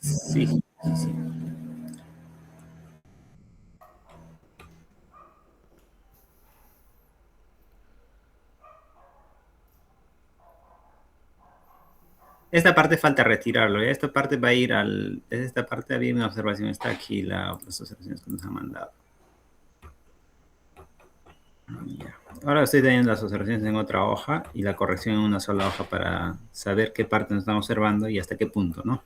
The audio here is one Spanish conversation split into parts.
Sí, sí, sí. Esta parte falta retirarlo. ¿Ya? Esta parte va a ir al... Esta parte había una observación, está aquí las observaciones que nos han mandado. Ya. Ahora estoy teniendo las observaciones en otra hoja y la corrección en una sola hoja para saber qué parte nos están observando y hasta qué punto, ¿no?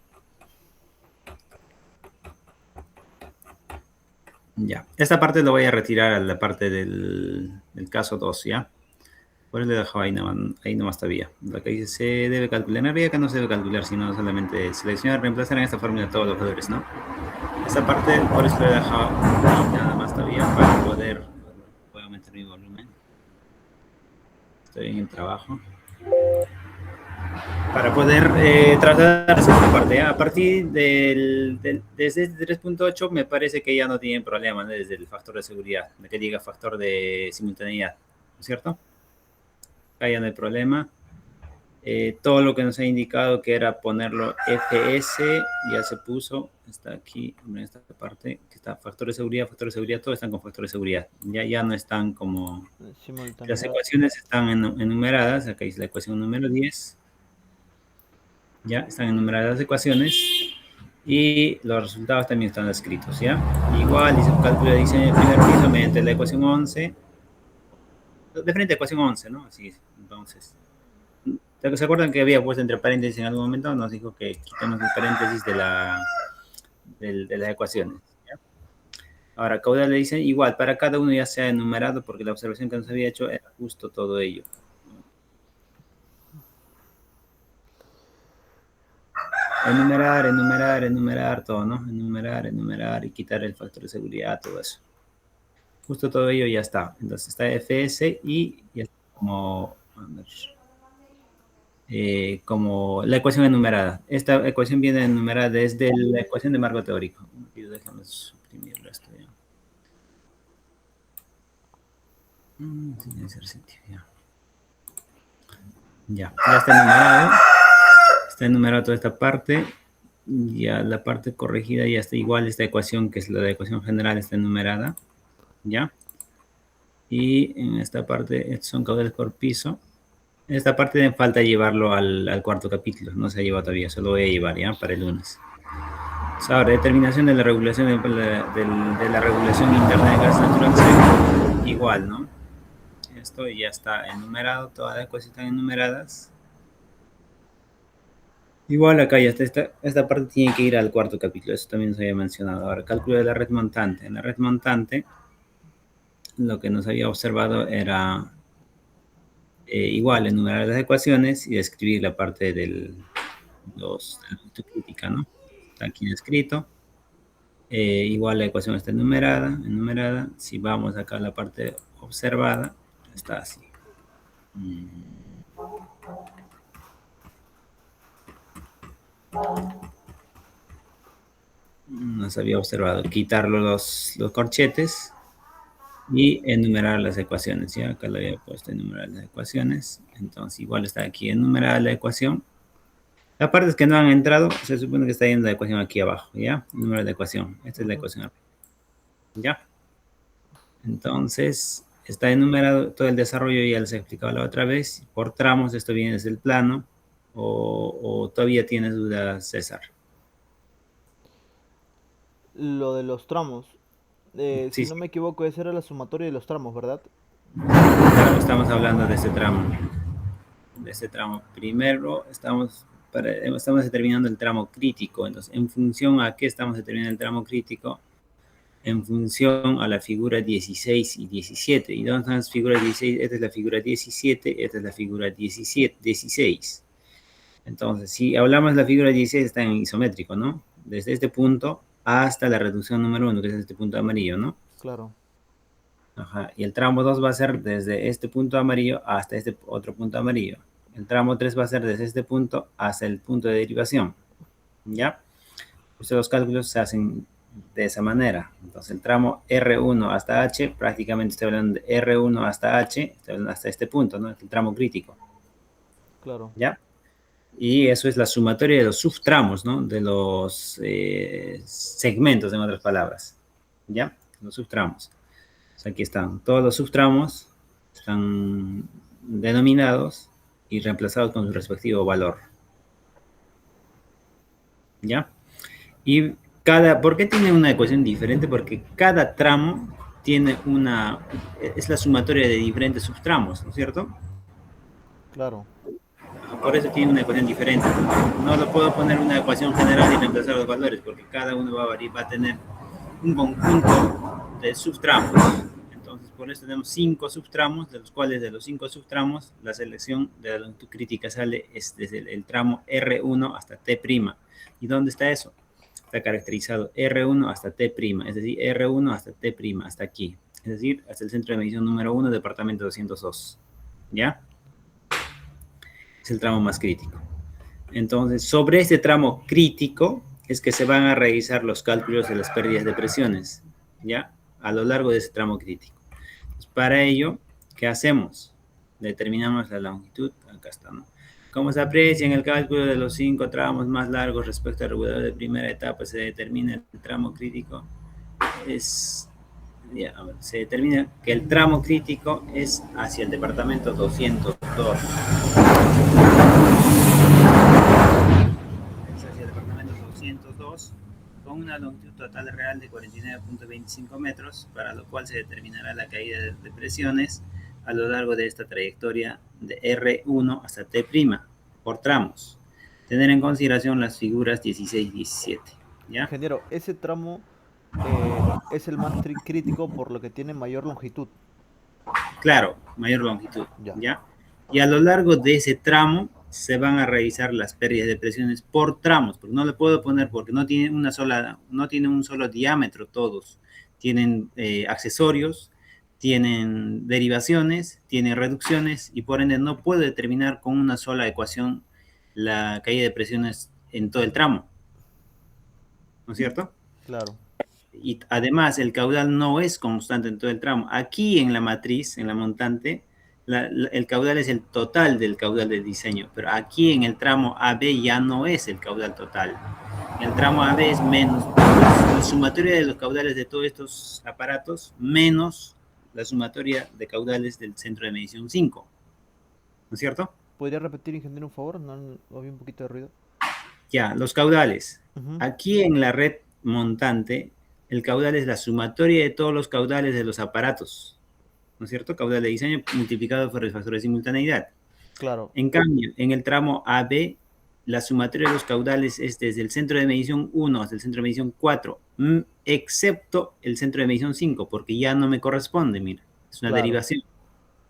Ya. Esta parte lo voy a retirar a la parte del caso 2, ¿ya? Por eso le dejo ahí nomás todavía. Lo que dice se debe calcular. En realidad acá no se debe calcular, sino solamente seleccionar, reemplazar en esta fórmula todos los valores, ¿no? Esta parte, por eso le he dejado ahí nada más todavía para poder... Voy a aumentar mi volumen. Estoy en el trabajo. Para poder trasladar esa parte. ¿Ya? A partir desde este 3.8 me parece que ya no tienen problema, ¿no? Desde el factor de seguridad, que diga factor de simultaneidad, ¿no es cierto? Acá ya no hay problema. Todo lo que nos ha indicado que era ponerlo FS, ya se puso, está aquí en esta parte, que está factor de seguridad, todos están con factor de seguridad. Ya no están como... Las ecuaciones están enumeradas, acá dice la ecuación número 10. Ya están enumeradas las ecuaciones y los resultados también están escritos, ¿ya? Igual dice cálculo de diseño de primer piso mediante la ecuación 11, de frente a ecuación 11, ¿no? Así es, entonces. ¿Se acuerdan que había puesto entre paréntesis en algún momento? Nos dijo que quitemos el paréntesis de las ecuaciones, ¿ya? Ahora, caudal le dice igual, para cada uno ya se ha enumerado porque la observación que nos había hecho era justo todo ello. Enumerar todo, ¿no? Enumerar y quitar el factor de seguridad, todo eso. Justo todo ello ya está. Entonces está FS y ya está como la ecuación enumerada. Esta ecuación viene enumerada desde la ecuación de marco teórico. Déjame suprimir esto ya. Ya está enumerado. Está enumerada toda esta parte. Ya la parte corregida ya está igual. Esta ecuación, que es la de ecuación general, está enumerada. ¿Ya? Y en esta parte, estos son caudales por piso. En esta parte me falta llevarlo al cuarto capítulo. No se ha llevado todavía. Solo voy a llevar ya para el lunes. Ahora, determinación de la regulación de la regulación interna de gas natural. Igual, ¿no? Esto ya está enumerado. Todas las cosas están enumeradas. Igual acá ya está, esta parte tiene que ir al cuarto capítulo, eso también se había mencionado. Ahora, cálculo de la red montante. En la red montante, lo que nos había observado era igual enumerar las ecuaciones y describir la parte de la crítica, ¿no? Está aquí escrito. Igual la ecuación está enumerada. Si vamos acá a la parte observada, está así. Nos había observado quitar los corchetes y enumerar las ecuaciones. Ya acá lo había puesto enumerar las ecuaciones. Entonces igual está aquí enumerada la ecuación. Las partes que no han entrado, se supone que está yendo la ecuación aquí abajo, ¿ya? Número de la ecuación. Esta es la ecuación. ¿Ya? Entonces, está enumerado todo el desarrollo, ya les he explicado la otra vez. Por tramos, esto viene desde el plano. ¿O todavía tienes dudas, César? Lo de los tramos. Si Sí, no sí. me equivoco, esa era la sumatoria de los tramos, ¿verdad? Claro, estamos hablando de este tramo. De este tramo. Primero, estamos determinando el tramo crítico. Entonces, en función a qué estamos determinando el tramo crítico, en función a la figura 16 y 17. ¿Y dónde están las figuras 16? Esta es la figura 17, esta es la figura 16. Entonces, si hablamos de la figura 16, está en isométrico, ¿no? Desde este punto hasta la reducción número 1, que es este punto amarillo, ¿no? Claro. Ajá. Y el tramo 2 va a ser desde este punto amarillo hasta este otro punto amarillo. El tramo 3 va a ser desde este punto hasta el punto de derivación. ¿Ya? Pues los cálculos se hacen de esa manera. Entonces, el tramo R1 hasta H, prácticamente estoy hablando de R1 hasta H, estoy hablando hasta este punto, ¿no? Es el tramo crítico. Claro. ¿Ya? Y eso es la sumatoria de los subtramos, ¿no? De los segmentos, en otras palabras. ¿Ya? Los subtramos. O sea, aquí están. Todos los subtramos están denominados y reemplazados con su respectivo valor. ¿Ya? Y ¿por qué tiene una ecuación diferente? Porque cada tramo tiene es la sumatoria de diferentes subtramos, ¿no es cierto? Claro. Por eso tiene una ecuación diferente. No lo puedo poner una ecuación general y reemplazar los valores, porque cada uno va a tener un conjunto de subtramos. Entonces, por eso tenemos 5 subtramos, de los cuales de los 5 subtramos, la selección de la longitud crítica sale desde el tramo R1 hasta T'. ¿Y dónde está eso? Está caracterizado R1 hasta T', es decir, R1 hasta T', hasta aquí. Es decir, hasta el centro de medición número 1, departamento 202. ¿Ya? Es el tramo más crítico. Entonces, sobre este tramo crítico es que se van a realizar los cálculos de las pérdidas de presiones, ¿ya? A lo largo de ese tramo crítico. Entonces, para ello, ¿qué hacemos? Determinamos la longitud, acá está, ¿no? Como se aprecia en el cálculo de los 5 tramos más largos respecto al regulador de primera etapa, se determina el tramo crítico, se determina que el tramo crítico es hacia el departamento 202. Es hacia el departamento 202 con una longitud total real de 49.25 metros, para lo cual se determinará la caída de presiones a lo largo de esta trayectoria de R1 hasta T' por tramos. Tener en consideración las figuras 16 y 17. ¿Ya? Ingeniero, ese tramo es el más crítico por lo que tiene mayor longitud. Claro, mayor longitud. Ya. ¿Ya? Y a lo largo de ese tramo se van a realizar las pérdidas de presiones por tramos, porque no le puedo poner porque no tiene un solo diámetro todos. Tienen accesorios, tienen derivaciones, tienen reducciones, y por ende no puedo determinar con una sola ecuación la caída de presiones en todo el tramo. ¿No es cierto? Claro. Y además el caudal no es constante en todo el tramo. Aquí en la matriz, en la montante, el caudal es el total del caudal del diseño, pero aquí en el tramo AB ya no es el caudal total. El tramo AB es menos la sumatoria de los caudales de todos estos aparatos menos la sumatoria de caudales del centro de medición 5. ¿No es cierto? ¿Podría repetir, ingeniero, un favor? No había un poquito de ruido. Ya, los caudales. Aquí en la red montante, el caudal es la sumatoria de todos los caudales de los aparatos. ¿No es cierto? Caudal de diseño multiplicado por el factor de simultaneidad. Claro. En cambio, en el tramo AB, la sumatoria de los caudales es desde el centro de medición 1 hasta el centro de medición 4, excepto el centro de medición 5, porque ya no me corresponde, mira, es una derivación.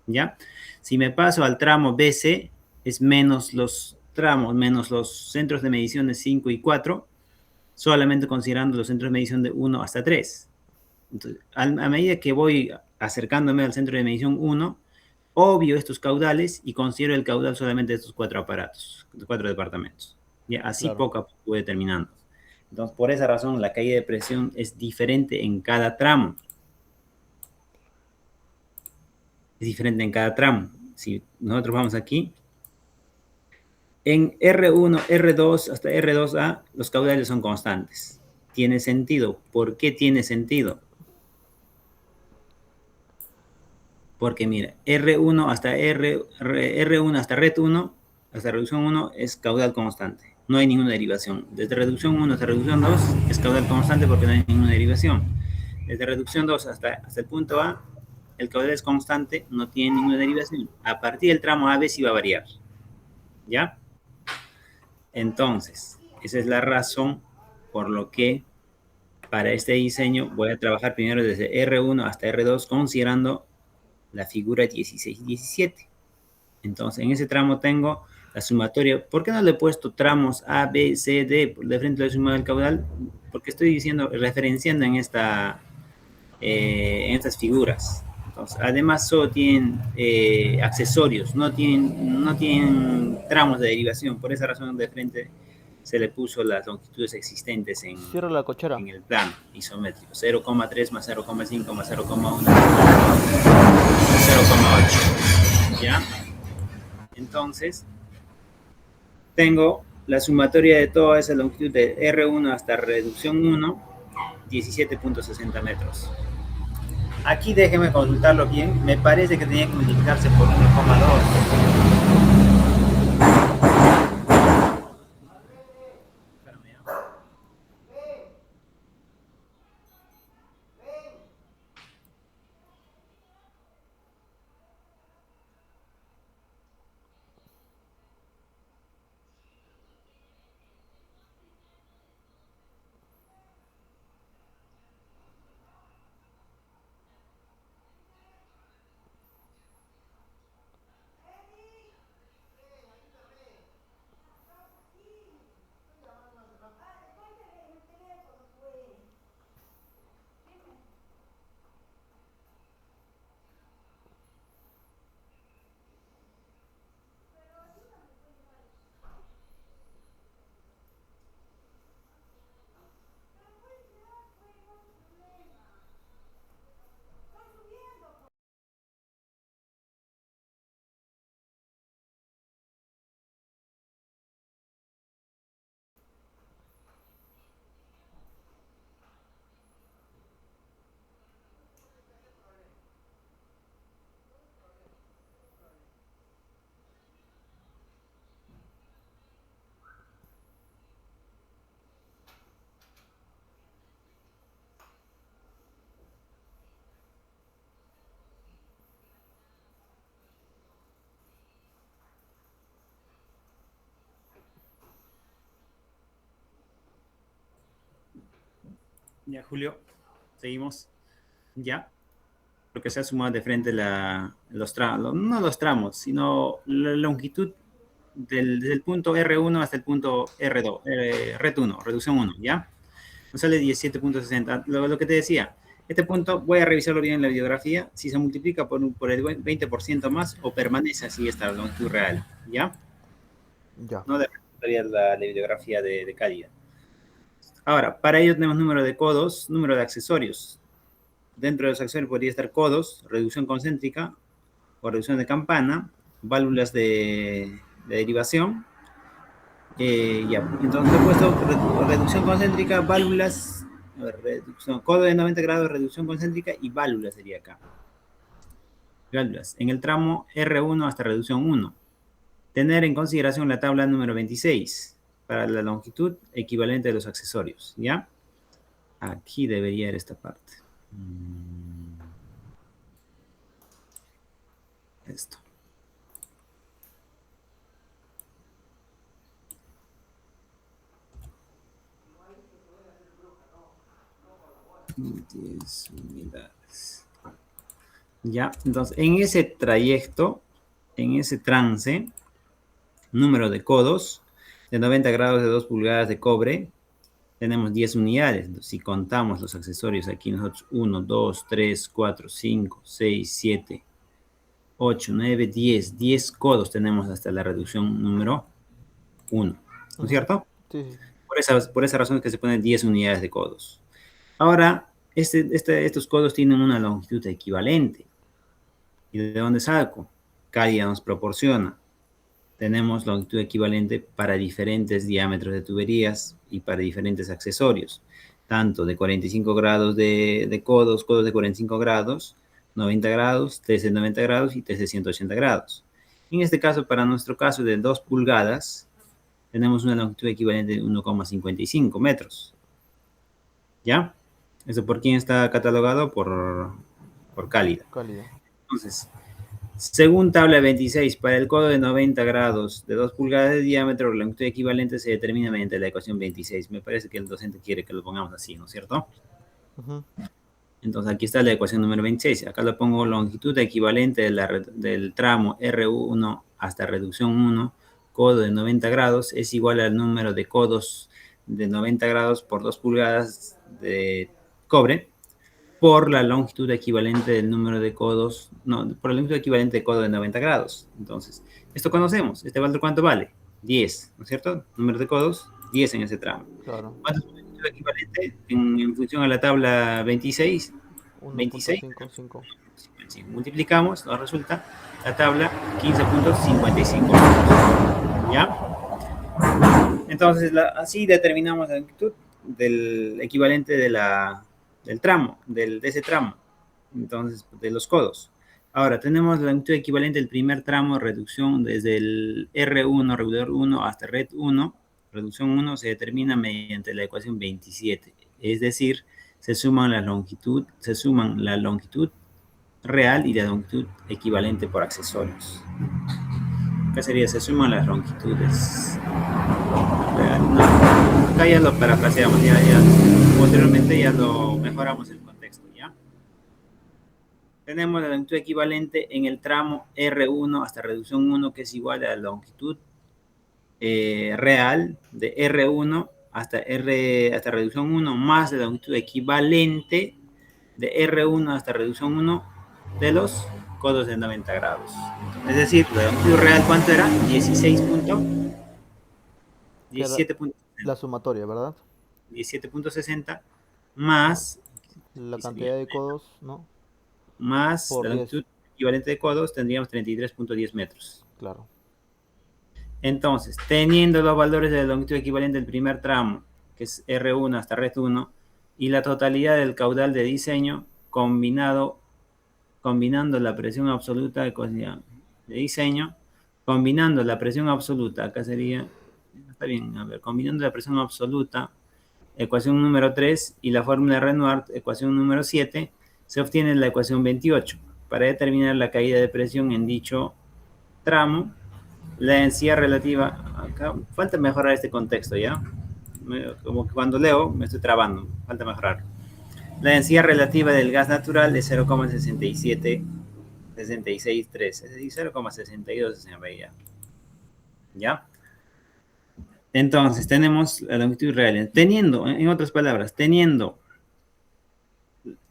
¿Ya? Si me paso al tramo BC, es menos los tramos, menos los centros de mediciones 5 y 4, solamente considerando los centros de medición de 1 hasta 3. Entonces, a medida que voy acercándome al centro de medición 1, obvio estos caudales y considero el caudal solamente de estos 4 aparatos, de 4 departamentos. Y así poco a poco voy determinando. Entonces, por esa razón, la caída de presión es diferente en cada tramo. Es diferente en cada tramo. Si nosotros vamos aquí, en R1, R2 hasta R2A, los caudales son constantes. ¿Tiene sentido? ¿Por qué tiene sentido? Porque mira, R1 hasta R1 hasta red 1, hasta reducción 1 es caudal constante. No hay ninguna derivación. Desde reducción 1 hasta reducción 2 es caudal constante porque no hay ninguna derivación. Desde reducción 2 hasta el punto A, el caudal es constante, no tiene ninguna derivación. A partir del tramo AB sí va a variar. ¿Ya? Entonces, esa es la razón por lo que para este diseño voy a trabajar primero desde R1 hasta R2 considerando la figura 16 y 17. Entonces, en ese tramo tengo la sumatoria. ¿Por qué no le he puesto tramos A, B, C, D de frente a la suma del caudal? Porque estoy diciendo, referenciando en estas figuras. Entonces, además solo tienen accesorios, no tienen tramos de derivación. Por esa razón de frente se le puso las longitudes existentes en el plano isométrico. 0,3 más 0,5 más 0,1 0,8. ¿Ya? Entonces, tengo la sumatoria de toda esa longitud de R1 hasta reducción 1, 17.60 metros. Aquí déjeme consultarlo bien, me parece que tenía que multiplicarse por 1,2. Ya, Julio, seguimos. Ya. Lo que se ha sumado de frente los tramos, no los tramos, sino la longitud desde el punto R1 hasta el punto R2, Ret1, reducción 1, ¿ya? Nos sale 17.60. Lo que te decía, este punto voy a revisarlo bien en la videografía, si se multiplica por el 20% más o permanece así esta longitud real, ¿ya? Ya. No de la videografía de calidad. Ahora, para ello tenemos número de codos, número de accesorios. Dentro de los accesorios podría estar codos, reducción concéntrica o reducción de campana, válvulas de derivación. Ya, entonces he puesto reducción concéntrica, válvulas, codo de 90 grados, reducción concéntrica y válvulas sería acá. Válvulas. En el tramo R1 hasta reducción 1. Tener en consideración la tabla número 26 para la longitud equivalente de los accesorios, ¿ya? Aquí debería ir esta parte. Esto. unidades. Ya, entonces, en ese trayecto, en ese trance, número de codos de 90 grados de 2 pulgadas de cobre, tenemos 10 unidades. Si contamos los accesorios aquí nosotros, 1, 2, 3, 4, 5, 6, 7, 8, 9, 10. 10 codos tenemos hasta la reducción número 1. ¿No es cierto? Sí, sí. Por esa razón es que se ponen 10 unidades de codos. Ahora, estos codos tienen una longitud equivalente. ¿Y de dónde saco? Calia nos proporciona. Tenemos longitud equivalente para diferentes diámetros de tuberías y para diferentes accesorios, tanto de 45 grados de codos de 45 grados, 90 grados, TC 90 grados y TC 180 grados. En este caso, para nuestro caso de 2 pulgadas, tenemos una longitud equivalente de 1,55 metros. ¿Ya? ¿Eso por quién está catalogado? Por Cálida. Entonces, según tabla 26, para el codo de 90 grados de 2 pulgadas de diámetro, la longitud equivalente se determina mediante la ecuación 26. Me parece que el docente quiere que lo pongamos así, ¿no es cierto? Entonces, aquí está la ecuación número 26. Acá lo pongo longitud equivalente del tramo R1 hasta reducción 1, codo de 90 grados, es igual al número de codos de 90 grados por 2 pulgadas de cobre, por la longitud equivalente del número de codos, no, por la longitud equivalente de codo de 90 grados. Entonces, esto conocemos. ¿Este valor cuánto vale? 10, ¿no es cierto? Número de codos, 10 en ese tramo. Claro. ¿Cuánto es la longitud equivalente en función a la tabla 26? 26. 1.55. Si multiplicamos, nos resulta la tabla 15.55. ¿Ya? Entonces, así determinamos la longitud del equivalente del tramo, de ese tramo. Entonces, de los codos. Ahora, tenemos la longitud equivalente del primer tramo de reducción desde el R1, regulador 1, hasta red 1. Reducción 1 se determina mediante la ecuación 27. Es decir, se suman la longitud real y la longitud equivalente por accesorios. Acá sería, se suman las longitudes. No, acá ya lo parafraseamos, ya posteriormente ya lo mejoramos el contexto, ¿ya? Tenemos la longitud equivalente en el tramo R1 hasta reducción 1, que es igual a la longitud real de R1 hasta reducción 1, más la longitud equivalente de R1 hasta reducción 1 de los codos de 90 grados. Es decir, la longitud real, ¿cuánto era? 17. La sumatoria, ¿verdad? 17.60 más La cantidad de codos, ¿no? Más por la 10. longitud equivalente de codos, tendríamos 33.10 metros. Claro. Entonces, teniendo los valores de la longitud equivalente del primer tramo, que es R1 hasta red 1, y la totalidad del caudal de diseño, combinando la presión absoluta de diseño, combinando la presión absoluta, acá sería, está bien, a ver, combinando la presión absoluta, ecuación número 3, y la fórmula de Renoir, ecuación número 7, se obtiene la ecuación 28. Para determinar la caída de presión en dicho tramo, la densidad relativa, acá falta mejorar este contexto, ¿ya? Como que cuando leo me estoy trabando, falta mejorar. La densidad relativa del gas natural es 0,6663, es decir, 0,62 en realidad. ¿Ya? Entonces, tenemos la longitud real. Teniendo, en otras palabras, teniendo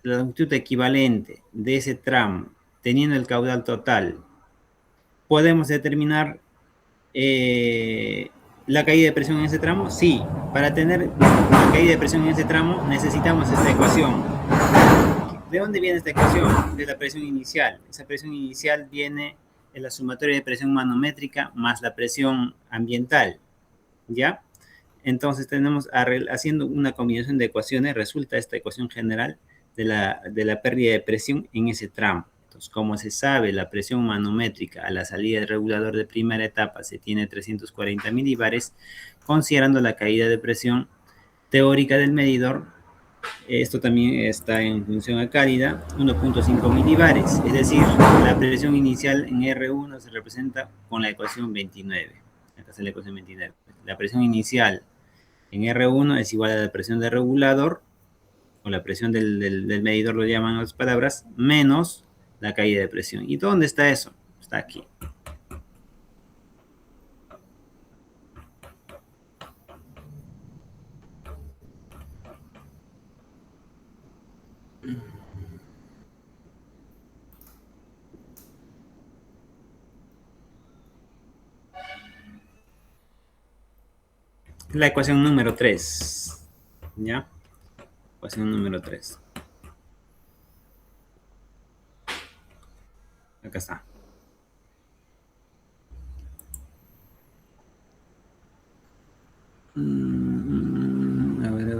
la longitud equivalente de ese tramo, teniendo el caudal total, podemos determinar la caída de presión en ese tramo. Sí, para tener la caída de presión en ese tramo necesitamos esta ecuación. ¿De dónde viene esta ecuación? De la presión inicial. Esa presión inicial viene de la sumatoria de presión manométrica más la presión ambiental, ¿ya? Entonces tenemos, haciendo una combinación de ecuaciones, resulta esta ecuación general de la pérdida de presión en ese tramo. Entonces, como se sabe, la presión manométrica a la salida del regulador de primera etapa se tiene 340 milibares, considerando la caída de presión teórica del medidor, esto también está en función a cálida, 1.5 milibares, es decir, la presión inicial en R1 se representa con la ecuación 29. Acá está la ecuación 29. La presión inicial en R1 es igual a la presión del regulador, o la presión del medidor, lo llaman en otras palabras, menos la caída de presión. ¿Y dónde está eso? Está aquí. La ecuación número 3. ¿Ya? Ecuación número 3. Acá está. A ver.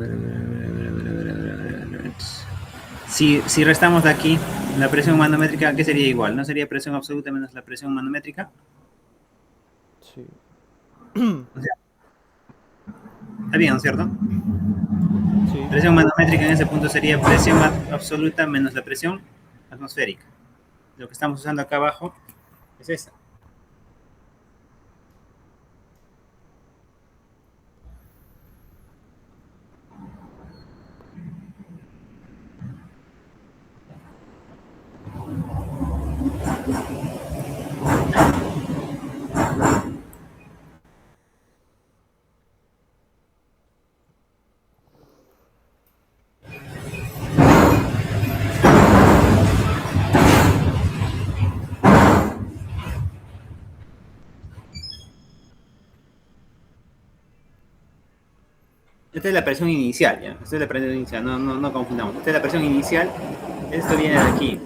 Si restamos de aquí, la presión manométrica, ¿qué sería igual? ¿No sería presión absoluta menos la presión manométrica? Sí. O sea, está bien, ¿no es cierto? Sí. Presión manométrica en ese punto sería presión absoluta menos la presión atmosférica. Lo que estamos usando acá abajo es esa. Esta es la presión inicial, ¿ya? Esta es la presión inicial, no confundamos. Esta es la presión inicial, esto viene de aquí.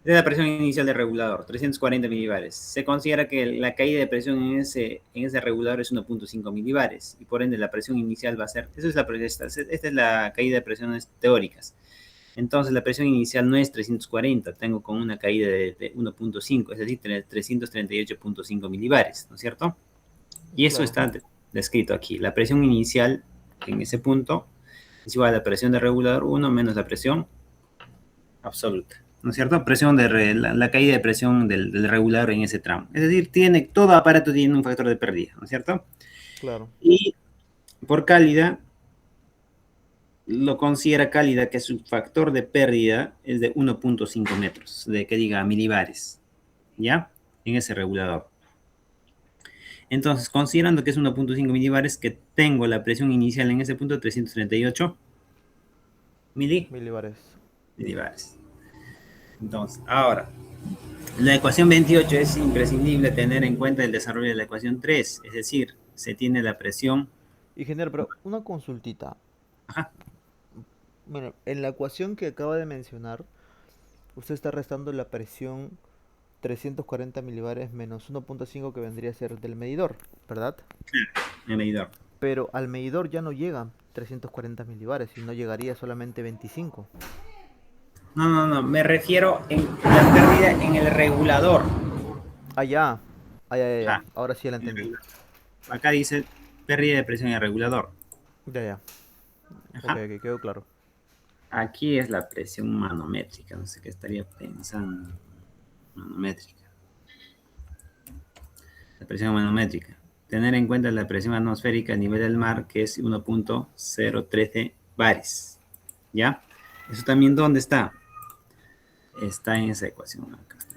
Es la presión inicial del regulador, 340 milibares. Se considera que la caída de presión en ese regulador es 1.5 milibares y por ende la presión inicial va a ser, esta es la caída de presiones teóricas. Entonces la presión inicial no es 340, tengo con una caída de 1.5, es decir, tener 338.5 milibares, ¿no es cierto? Y eso Claro. está descrito aquí. La presión inicial en ese punto es igual a la presión del regulador 1 menos la presión absoluta, ¿no es cierto? Presión de la caída de presión del regulador en ese tramo. Es decir, todo aparato tiene un factor de pérdida, ¿no es cierto? Claro. Y por cálida, lo considera cálida que su factor de pérdida es de 1.5 metros, de que diga milibares, ¿ya? En ese regulador. Entonces, considerando que es 1.5 milibares, que tengo la presión inicial en ese punto 338 Milibares. milibares. Entonces, ahora, la ecuación 28 es imprescindible tener en cuenta el desarrollo de la ecuación 3, es decir, se tiene la presión. Ingeniero, pero una consultita. Ajá, Bueno, en la ecuación que acaba de mencionar, usted está restando la presión 340 milibares menos 1.5 que vendría a ser del medidor, ¿verdad? el medidor. Pero al medidor ya no llegan 340 milibares, sino llegaría solamente 25. No, no, no, me refiero en la pérdida en el regulador. Ah, ya. Ah, ya, ya, ya. Ajá, Ahora sí la en el entendí. regulador. Acá dice pérdida de presión en el regulador. Ya, ya. Ok, Ajá. ok, quedó claro. Aquí es la presión manométrica, no sé qué estaría pensando. Manométrica. La presión manométrica. Tener en cuenta la presión atmosférica a nivel del mar, que es 1.013 bares. ¿Ya? Eso también, ¿dónde está? Está en esa ecuación. Acá está.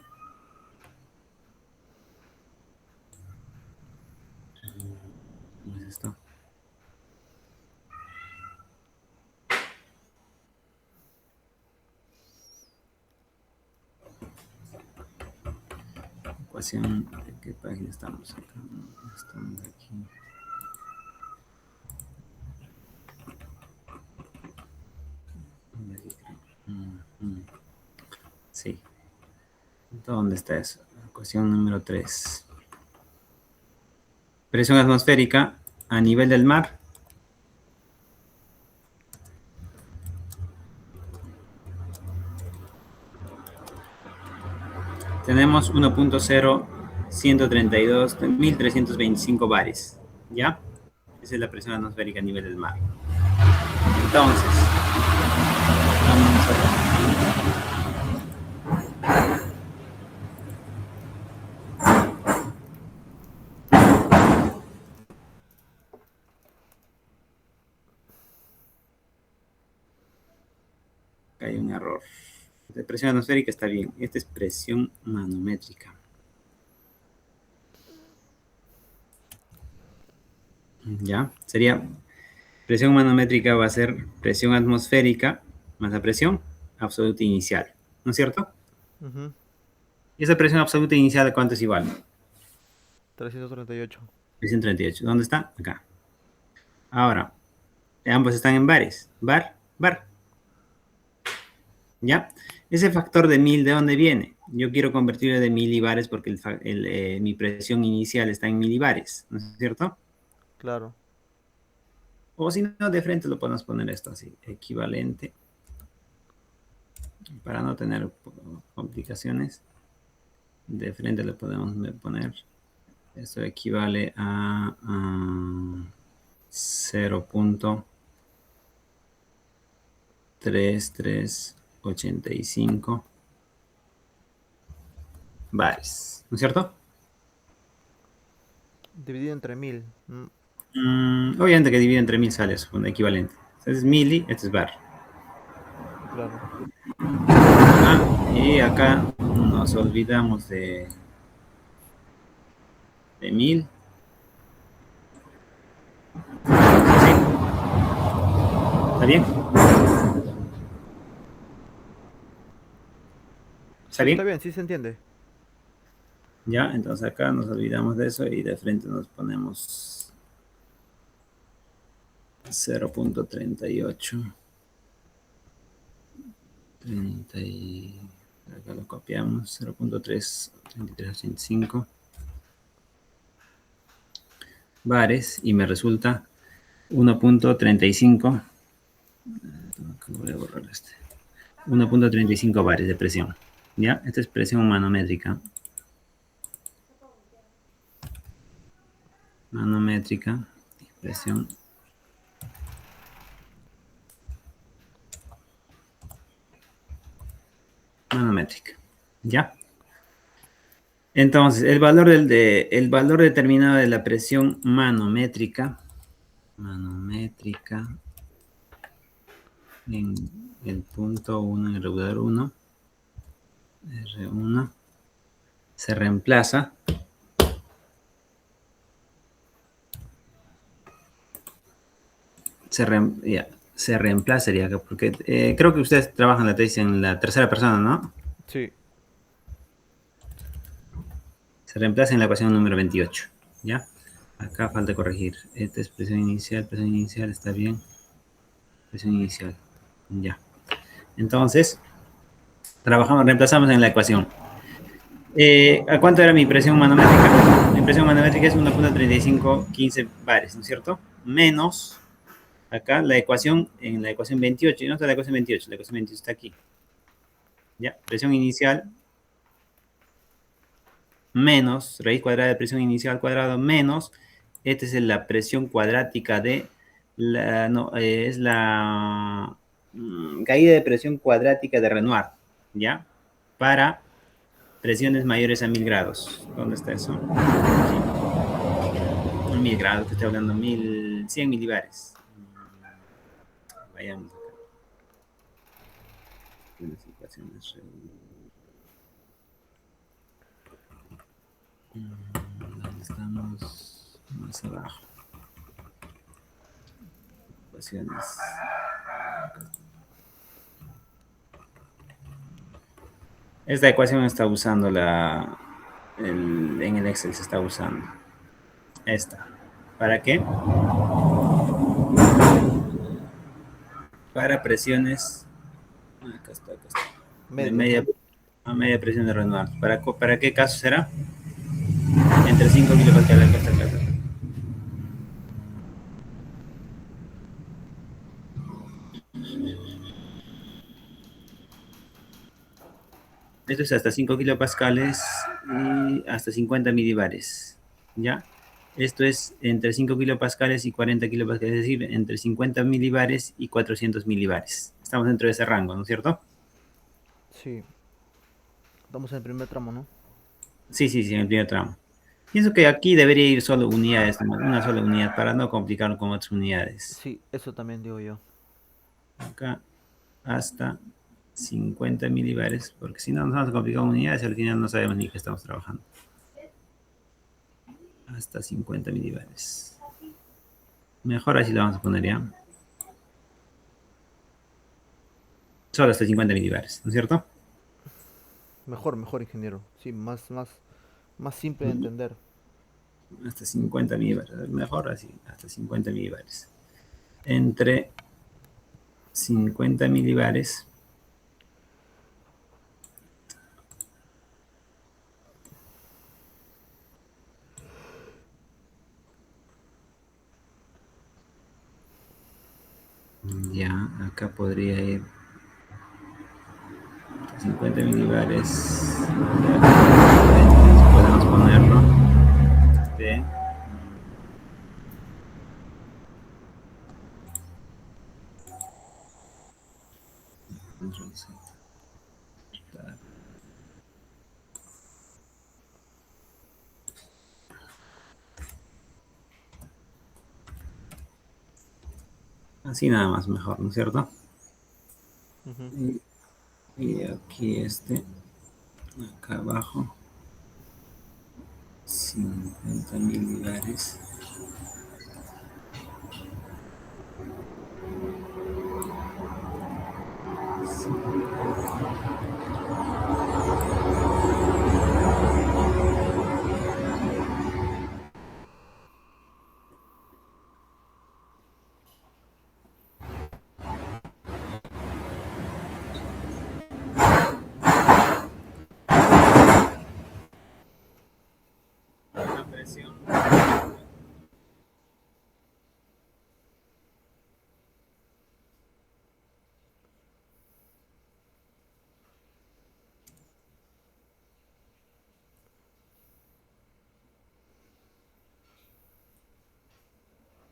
¿Cómo es esto? Ecuación, ¿de qué página estamos acá? Estamos aquí. Sí. ¿Dónde está eso? Ecuación número 3. Presión atmosférica a nivel del mar. Tenemos 1.0132.1325 bares. ¿Ya? Esa es la presión atmosférica a nivel del mar. Entonces, vamos a ver. Hay un error. La presión atmosférica está bien. Esta es presión manométrica. ¿Ya? Sería presión manométrica va a ser presión atmosférica más la presión absoluta inicial. ¿No es cierto? Ujú. ¿Y esa presión absoluta inicial a cuánto es igual? 338. 338. ¿Dónde está? Acá. Ahora, ambos están en bares. Bar, bar. ¿Ya? Ese factor de 1000, ¿de dónde viene? Yo quiero convertirlo de milibares porque mi presión inicial está en milibares, ¿no es cierto? Claro. O si no, de frente lo podemos poner esto así, equivalente, para no tener complicaciones. De frente le podemos poner, esto equivale a 0.3385 bares, ¿no es cierto? Dividido entre 1000. Obviamente que divide entre 1000 sale eso, un equivalente. Este es mili, este es bar. Claro. Y acá nos olvidamos de 1000. ¿Sí? ¿Está bien? ¿Está Sí, está bien? bien, sí se entiende. Ya, entonces acá nos olvidamos de eso y de frente nos ponemos 0.38. Acá lo copiamos, 0.33385 bares y me resulta 1.35. Voy a borrar este. 1.35 bares de presión. ¿Ya? Esta es presión manométrica. Manométrica, presión manométrica. ¿Ya? Entonces, el valor determinado de la presión manométrica en el punto 1, en el regulador 1, R1, se reemplaza se reemplazaría acá, porque creo que ustedes trabajan la tesis en la tercera persona, ¿no? Sí. Se reemplaza en la ecuación número 28, ¿ya? Acá falta corregir. Esta es presión inicial, está bien. Presión inicial, ya. Entonces, reemplazamos en la ecuación. ¿A cuánto era mi presión manométrica? Mi presión manométrica es 1.3515 bares, ¿no es cierto? Menos, acá la ecuación, en la ecuación 28, ¿no está la ecuación 28? La ecuación 28 está aquí. ¿Ya? Presión inicial menos raíz cuadrada de presión inicial cuadrado menos, esta es la presión cuadrática de la, no, es la caída de presión cuadrática de Renoir, ¿ya? Para presiones mayores a 1000 grados. ¿Dónde está eso? Aquí. 1000 grados, que estoy hablando, 100 milibares. Vayamos acá. Las ecuaciones. Estamos más abajo. Ecuaciones. Esta ecuación está usando en el Excel se está usando. Esta. ¿Para qué? Para presiones. Acá está. De Medias, ¿no? a media presión de Renoir. ¿Para qué caso será? Entre 5 kilopascales. Acá. Esto es hasta 5 kilopascales y hasta 50 milibares. ¿Ya? Esto es entre 5 kilopascales y 40 kilopascales, es decir, entre 50 milibares y 400 milibares. Estamos dentro de ese rango, ¿no es cierto? Sí. Estamos en el primer tramo, ¿no? Sí, en el primer tramo. Pienso que aquí debería ir solo unidades, una sola unidad, para no complicarlo con otras unidades. Sí, eso también digo yo. Acá hasta 50 milibares, porque si no nos vamos a complicar unidades y al final no sabemos ni qué estamos trabajando. Hasta 50 milibares. Mejor así lo vamos a poner ya. Solo hasta 50 milibares, ¿no es cierto? Mejor, ingeniero. Sí, más simple de entender. Hasta 50 milibares. Mejor así, hasta 50 milibares. Entre 50 milibares ya, acá podría ir 50 milibares. Podemos ponerlo. De así nada más mejor, ¿no es cierto? Ujú. Y aquí acá abajo, 50 milibares.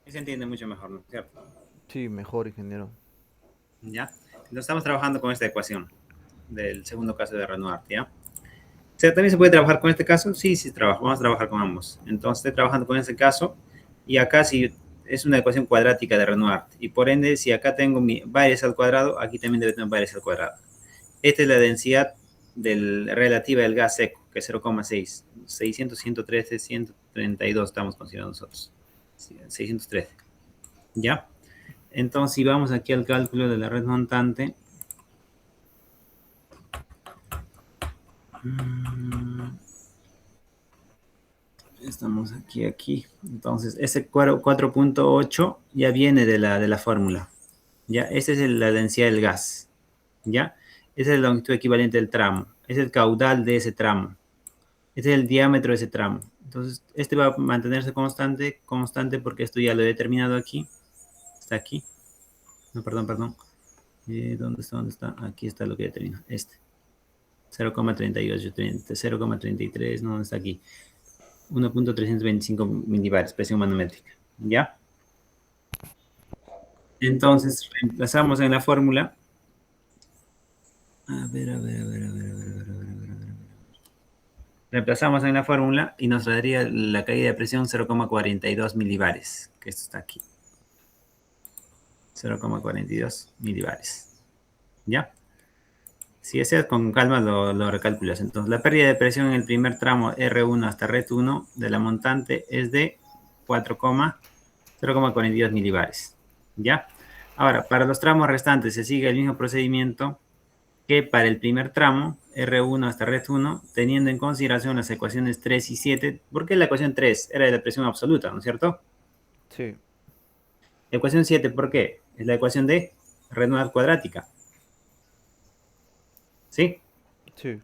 Y se entiende mucho mejor, ¿no es cierto? Sí, mejor, ingeniero. ¿Ya? Entonces estamos trabajando con esta ecuación del segundo caso de Renoir, ¿ya? O sea, ¿también se puede trabajar con este caso? Sí, sí, vamos a trabajar con ambos. Entonces estoy trabajando con este caso y acá sí es una ecuación cuadrática de Renoir. Y por ende, si acá tengo mi varias al cuadrado, aquí también debe tener varias al cuadrado. Esta es la densidad relativa del gas seco, que es 0,6. 600, 113, 132 estamos considerando nosotros. 613. ¿Ya? Entonces, si vamos aquí al cálculo de la red montante, estamos aquí. Entonces, ese 4.8 ya viene de la fórmula. ¿Ya? Esa es la densidad del gas. ¿Ya? Esa es la longitud equivalente del tramo. Es el caudal de ese tramo. Este es el diámetro de ese tramo. Entonces, este va a mantenerse constante porque esto ya lo he determinado aquí. Está aquí. No, perdón. ¿Dónde está? Aquí está lo que determina. Este. 0,38, 0,33, no, está aquí. 1.325 milibares, presión manométrica. ¿Ya? Entonces, reemplazamos en la fórmula. A ver. Reemplazamos en la fórmula y nos daría la caída de presión 0,42 milibares, que esto está aquí. 0,42 milibares. ¿Ya? Si ese con calma lo recalculas. Entonces, la pérdida de presión en el primer tramo R1 hasta red 1 de la montante es de 0,42 milibares. ¿Ya? Ahora, para los tramos restantes se sigue el mismo procedimiento que para el primer tramo, R1 hasta red 1, teniendo en consideración las ecuaciones 3 y 7, porque la ecuación 3 era de la presión absoluta, ¿no es cierto? Sí. La ecuación 7, ¿por qué? Es la ecuación de Renoir cuadrática. ¿Sí? Sí.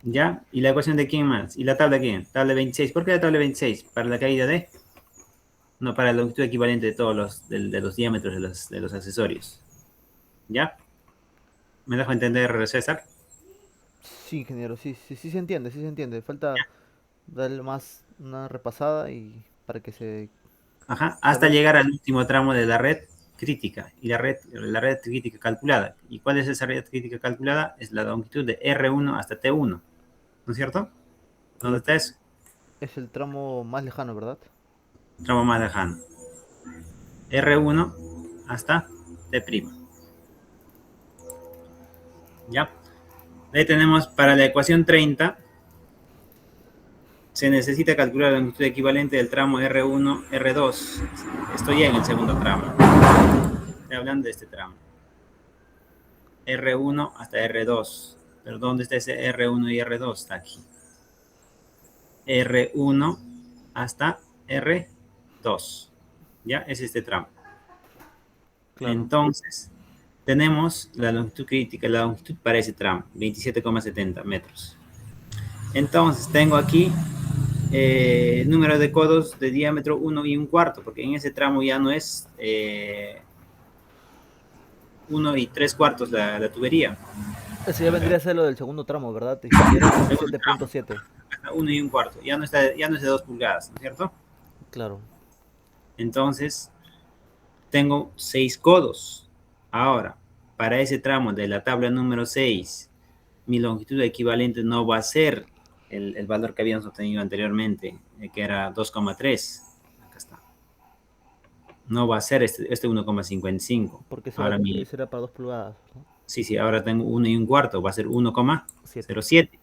¿Ya? ¿Y la ecuación de quién más? ¿Y la tabla de quién? Tabla 26. ¿Por qué la tabla 26? Para la caída de... No, para la longitud equivalente de todos los diámetros de los accesorios. ¿Ya? ¿Me dejo entender, César? Sí, ingeniero, sí se entiende, sí se entiende. Falta darle más una repasada y para que se Ajá, hasta saber. llegar al último tramo de la red crítica y la red crítica calculada. ¿Y cuál es esa red crítica calculada? Es la longitud de R1 hasta T1, ¿no es cierto? ¿Dónde está eso? Es el tramo más lejano, ¿verdad? Tramo más lejano. R1 hasta T'. ¿Ya? Ahí tenemos para la ecuación 30, se necesita calcular la longitud equivalente del tramo R1, R2. Estoy ya en el segundo tramo. Estoy hablando de este tramo. R1 hasta R2. ¿Pero dónde está ese R1 y R2? Está aquí. R1 hasta R2. ¿Ya? Es este tramo. Claro. Entonces, tenemos la longitud crítica, la longitud para ese tramo, 27,70 metros. Entonces, tengo aquí número de codos de diámetro 1 y 1/4, porque en ese tramo ya no es 1 y 3/4 la tubería. Ese ya vendría a ser lo del segundo tramo, ¿verdad, ingeniero? Segundo tramo, 7.7. 1 y 1/4. Ya no es de 2 pulgadas, ¿no es cierto? Claro. Entonces, tengo 6 codos. Ahora, para ese tramo de la tabla número 6, mi longitud equivalente no va a ser el valor que habíamos obtenido anteriormente, que era 2,3. Acá está. No va a ser este 1,55. Porque Ahora ese era para 2 pulgadas, ¿no? sí, ahora tengo 1 y 1/4, va a ser 7 1,07.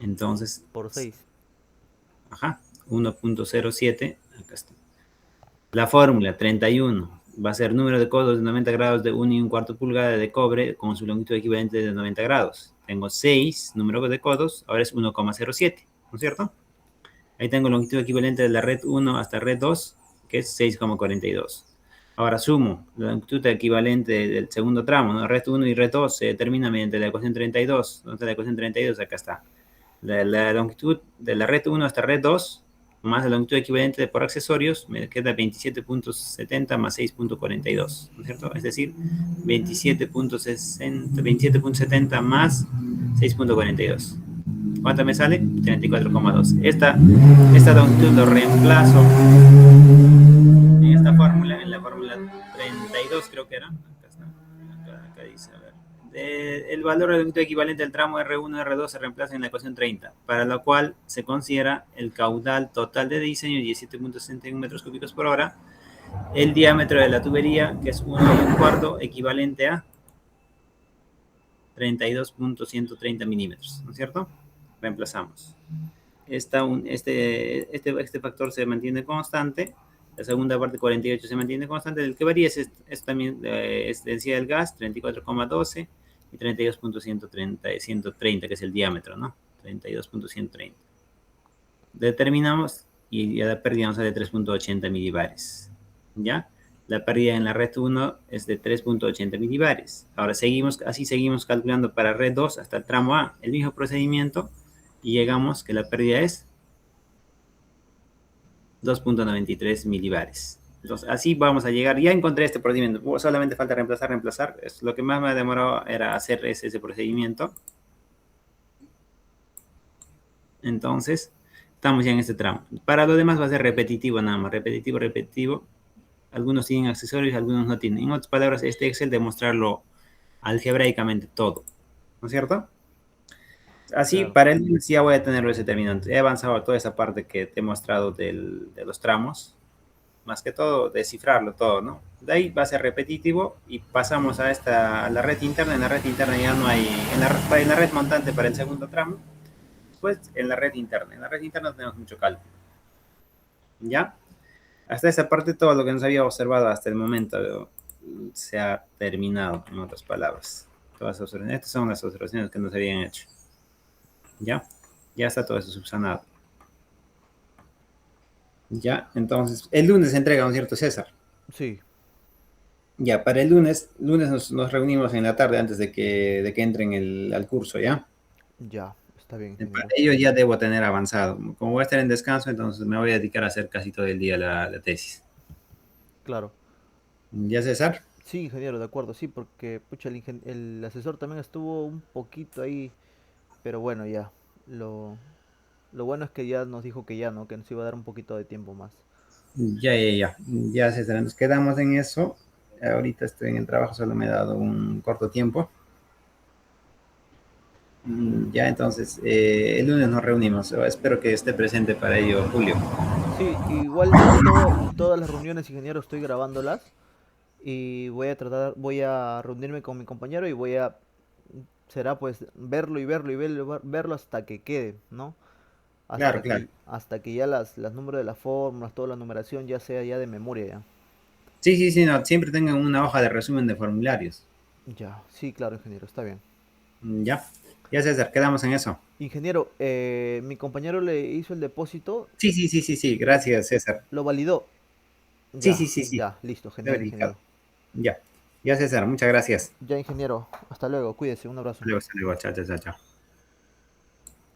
Entonces, por 6. ajá, 1,07, acá está. La fórmula 31 va a ser número de codos de 90 grados de 1 y 1/4 pulgada de cobre con su longitud equivalente de 90 grados. Tengo 6 números de codos, ahora es 1,07, ¿no es cierto? Ahí tengo longitud equivalente de la red 1 hasta red 2, que es 6,42. Ahora sumo la longitud equivalente del segundo tramo, ¿no? Red 1 y red 2 se determina mediante la ecuación 32. ¿Dónde está la ecuación 32? Acá está. La longitud de la red 1 hasta red 2 más la longitud equivalente por accesorios, me queda 27.70 más 6.42, ¿no es cierto? Es decir, 27.70 más 6.42. ¿Cuánto me sale? 34,2. Esta longitud lo reemplazo en esta fórmula, en la fórmula 32 creo que era. Acá está. Acá dice, a ver. El valor de longitud equivalente al tramo R1 R2 se reemplaza en la ecuación 30, para lo cual se considera el caudal total de diseño 17.61 metros cúbicos por hora, el diámetro de la tubería, que es 1,25, equivalente a 32.130 milímetros, ¿no es cierto? Reemplazamos. Este factor se mantiene constante, la segunda parte 48 se mantiene constante, el que varía es también es densidad del gas, 34,12 y 32.130, que es el diámetro, ¿no? 32.130. Determinamos y ya la pérdida nos sale de 3.80 milibares, ¿ya? La pérdida en la red 1 es de 3.80 milibares. Ahora así seguimos calculando para red 2 hasta el tramo A, el mismo procedimiento, y llegamos que la pérdida es 2.93 milibares. Entonces, así vamos a llegar. Ya encontré este procedimiento. Solamente falta reemplazar. Lo que más me ha demorado era hacer ese procedimiento. Entonces, estamos ya en este tramo. Para lo demás va a ser repetitivo nada más. Repetitivo. Algunos tienen accesorios, algunos no tienen. En otras palabras, este Excel demostrarlo algebraicamente todo. ¿No es cierto? Así, Claro. para el lunes ya voy a tenerlo ese terminante. He avanzado toda esa parte que te he mostrado de los tramos. Más que todo, descifrarlo todo, ¿no? De ahí va a ser repetitivo y pasamos a la red interna. En la red interna ya no hay, en la red montante para el segundo tramo, pues en la red interna. En la red interna tenemos mucho cálculo. ¿Ya? Hasta esa parte todo lo que nos había observado hasta el momento se ha terminado, en otras palabras. Todas las observaciones. Estas son las observaciones que nos habían hecho. ¿Ya? Ya está todo eso subsanado. Ya, entonces, el lunes se entrega, ¿no es cierto, César? Sí, Ya, para el lunes nos reunimos en la tarde antes de que entren al curso, ¿ya? ya, está bien, Para ingeniero. ello ya debo tener avanzado. Como voy a estar en descanso, entonces me voy a dedicar a hacer casi todo el día la tesis. Claro. ¿Ya, César? Sí, ingeniero, de acuerdo, sí, porque pucha, el asesor también estuvo un poquito ahí, pero bueno, ya. Lo, lo bueno es que ya nos dijo que ya, ¿no? Que nos iba a dar un poquito de tiempo más. Ya, César, nos quedamos en eso. Ahorita estoy en el trabajo, solo me he dado un corto tiempo. Ya, entonces, el lunes nos reunimos. Espero que esté presente para ello, Julio. Sí, igual todas las reuniones, ingeniero, estoy grabándolas y voy a reunirme con mi compañero y será pues verlo y verlo y verlo hasta que quede, ¿no? Claro, claro. Hasta que ya las números de las fórmulas, toda la numeración ya sea ya de memoria ya. Sí, sí, sí, no, siempre tengan una hoja de resumen de formularios. Ya, sí, claro, ingeniero, está bien. Ya, ya, César, quedamos en eso. Ingeniero, mi compañero le hizo el depósito, Sí, sí, sí, sí, sí, gracias, César. lo validó. Sí, Ya, sí, sí, sí, ya, listo, lo he genial, verificado. ingeniero. Ya, ya, César, muchas gracias. Ya, ingeniero, hasta luego, cuídese, un Hasta abrazo. luego, chao, chao, chao. Chao.